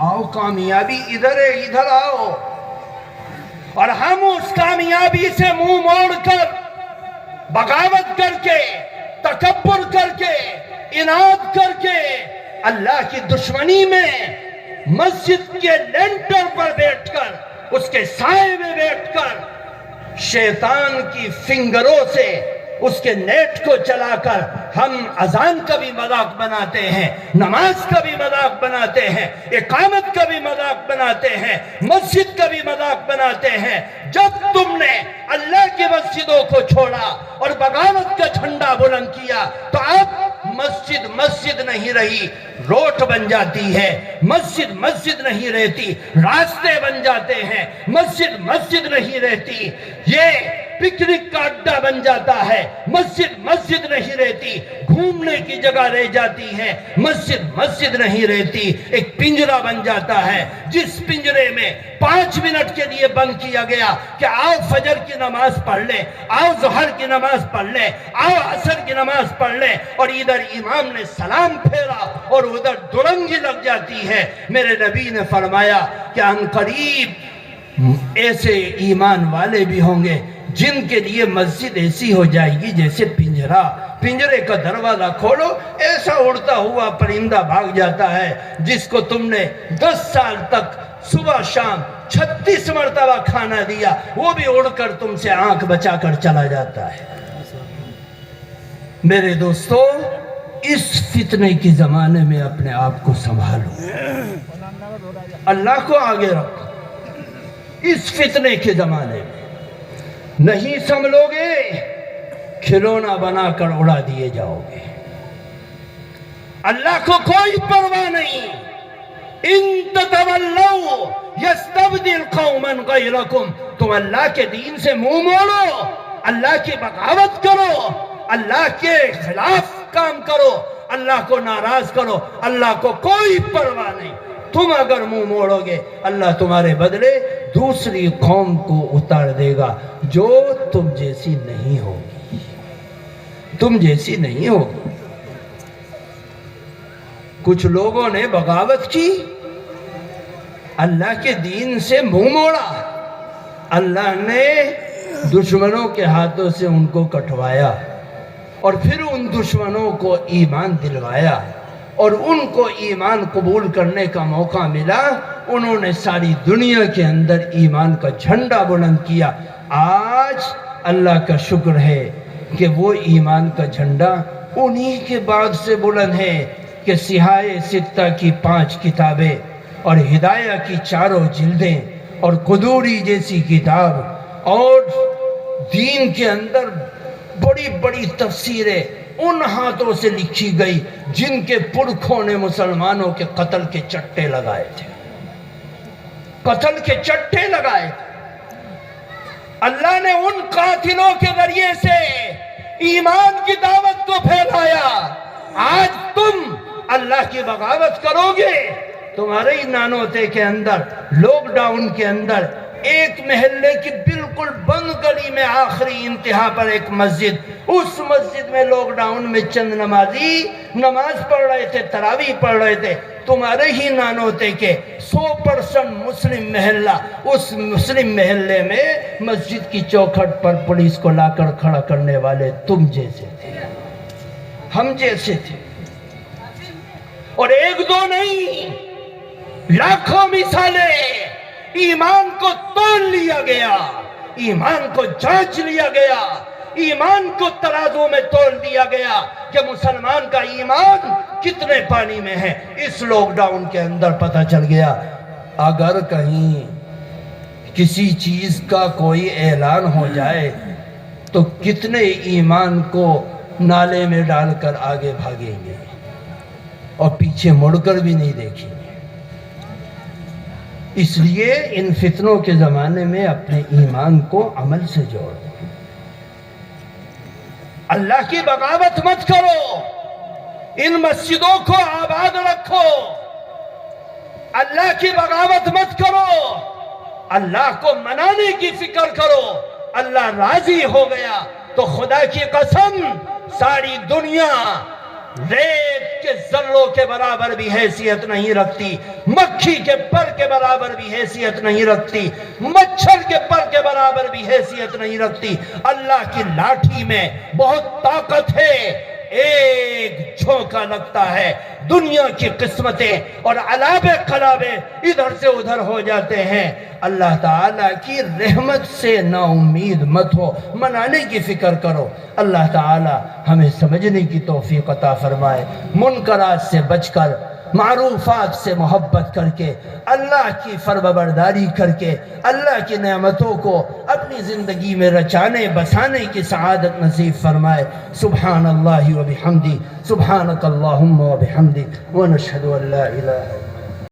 آؤ کامیابی ادھر ہے، ادھر آؤ، اور ہم اس کامیابی سے منہ موڑ کر، بغاوت کر کے، تکبر کر کے، اناد کر کے، اللہ کی دشمنی میں مسجد کے لینٹر پر بیٹھ کر، اس کے سائے میں بیٹھ کر، شیطان کی فنگروں سے اس کے نیٹ کو چلا کر ہم اذان کا بھی مذاق بناتے ہیں، نماز کا بھی مذاق بناتے ہیں، اقامت کا بھی مذاق بناتے ہیں، مسجد کا بھی مذاق بناتے ہیں۔ جب تم نے اللہ کی مسجدوں کو چھوڑا اور بغاوت کا جھنڈا بلند کیا تو اب مسجد مسجد نہیں رہی، روٹ بن جاتی ہے، مسجد مسجد نہیں رہتی، راستے بن جاتے ہیں، مسجد مسجد نہیں رہتی، یہ پکنک کا اڈا بن جاتا ہے، مسجد مسجد نہیں رہتی، گھومنے کی جگہ رہ جاتی ہے، مسجد مسجد نہیں رہتی، ایک پنجرہ بن جاتا ہے جس پنجرے میں 5 منٹ کے لیے بند کیا گیا کہ آؤ فجر کی نماز پڑھ لیں، آؤ ظہر کی نماز پڑھ لیں، آؤ عصر کی نماز پڑھ لیں، اور ادھر امام نے سلام پھیرا اور ادھر دڑنگی لگ جاتی ہے۔ میرے نبی نے فرمایا کہ ان قریب ایسے ایمان والے بھی ہوں گے جن کے لیے مسجد ایسی ہو جائے گی جیسے پنجرہ، پنجرے کا دروازہ کھولو ایسا اڑتا ہوا پرندہ بھاگ جاتا ہے جس کو تم نے 10 سال تک صبح شام 36 مرتبہ کھانا دیا، وہ بھی اڑ کر تم سے آنکھ بچا کر چلا جاتا ہے۔ میرے دوستو، اس فتنے کے زمانے میں اپنے آپ کو سنبھالو، اللہ کو آگے رکھو۔ اس فتنے کے زمانے میں نہیں سنبھلو گے، کھلونا بنا کر اڑا دیے جاؤ گے۔ اللہ کو کوئی پرواہ نہیں، ان تتولوا یستبدل قوما غیرکم، تم اللہ کے دین سے منہ موڑو، اللہ کی بغاوت کرو، اللہ کے خلاف کام کرو، اللہ کو ناراض کرو، اللہ کو کوئی پرواہ نہیں۔ تم اگر منہ موڑو گے اللہ تمہارے بدلے دوسری قوم کو اتار دے گا جو تم جیسی نہیں ہوگی، تم جیسی نہیں ہوگی۔ کچھ لوگوں نے بغاوت کی، اللہ کے دین سے منہ موڑا، اللہ نے دشمنوں کے ہاتھوں سے ان کو کٹوایا اور پھر ان دشمنوں کو ایمان دلوایا اور ان کو ایمان قبول کرنے کا موقع ملا، انہوں نے ساری دنیا کے اندر ایمان کا جھنڈا بلند کیا۔ آج اللہ کا شکر ہے کہ وہ ایمان کا جھنڈا انہی کے بعد سے بلند ہے کہ سیہائے ستہ کی 5 کتابیں اور ہدایہ کی 4 جلدیں اور قدوری جیسی کتاب اور دین کے اندر بڑی بڑی تفسیریں ان ہاتھوں سے لکھی گئی جن کے پرکھوں نے مسلمانوں کے قتل کے چٹے لگائے تھے، قتل کے چٹے لگائے تھے۔ اللہ نے ان قاتلوں کے ذریعے سے ایمان کی دعوت کو پھیلایا۔ آج تم اللہ کی بغاوت کرو گے، تمہارے ہی نانوتے کے اندر لاک ڈاؤن کے اندر ایک محلے کی بالکل بند گلی میں آخری انتہا پر ایک مسجد، اس مسجد میں لاک ڈاؤن میں چند نمازی نماز پڑھ رہے تھے، تراویح پڑھ رہے تھے۔ تمہارے ہی نانوتے کے 100% مسلم محلہ، اس مسلم محلے میں مسجد کی چوکھٹ پر پولیس کو لا کر کھڑا کرنے والے تم جیسے تھے، ہم جیسے تھے، اور 1-2 نہیں، لاکھوں مثالیں۔ ایمان کو تول لیا گیا، ایمان کو جانچ لیا گیا، ایمان کو ترازو میں تول دیا گیا کہ مسلمان کا ایمان کتنے پانی میں ہے۔ اس لاک ڈاؤن کے اندر پتہ چل گیا اگر کہیں کسی چیز کا کوئی اعلان ہو جائے تو کتنے ایمان کو نالے میں ڈال کر آگے بھاگیں گے اور پیچھے مڑ کر بھی نہیں دیکھیں گے۔ اس لیے ان فتنوں کے زمانے میں اپنے ایمان کو عمل سے جوڑ دو۔ اللہ کی بغاوت مت کرو، ان مسجدوں کو آباد رکھو۔ اللہ کی بغاوت مت کرو، اللہ کو منانے کی فکر کرو۔ اللہ راضی ہو گیا تو خدا کی قسم ساری دنیا ریت کے ذروں کے برابر بھی حیثیت نہیں رکھتی، مکھی کے پر کے برابر بھی حیثیت نہیں رکھتی، مچھر کے پر کے برابر بھی حیثیت نہیں رکھتی۔ اللہ کی لاٹھی میں بہت طاقت ہے، ایک جھونکا لگتا ہے دنیا کی قسمتیں اور علابے قلابے ادھر سے ادھر ہو جاتے ہیں۔ اللہ تعالیٰ کی رحمت سے نا امید مت ہو، منانے کی فکر کرو۔ اللہ تعالیٰ ہمیں سمجھنے کی توفیق عطا فرمائے، منکرات سے بچ کر، معروفات سے محبت کر کے، اللہ کی فرمانبرداری کر کے، اللہ کی نعمتوں کو اپنی زندگی میں رچانے بسانے کی سعادت نصیب فرمائے۔ سبحان اللہ و بحمدہ، سبحانک اللہم و بحمدک، ونشہد ان لا الہ الا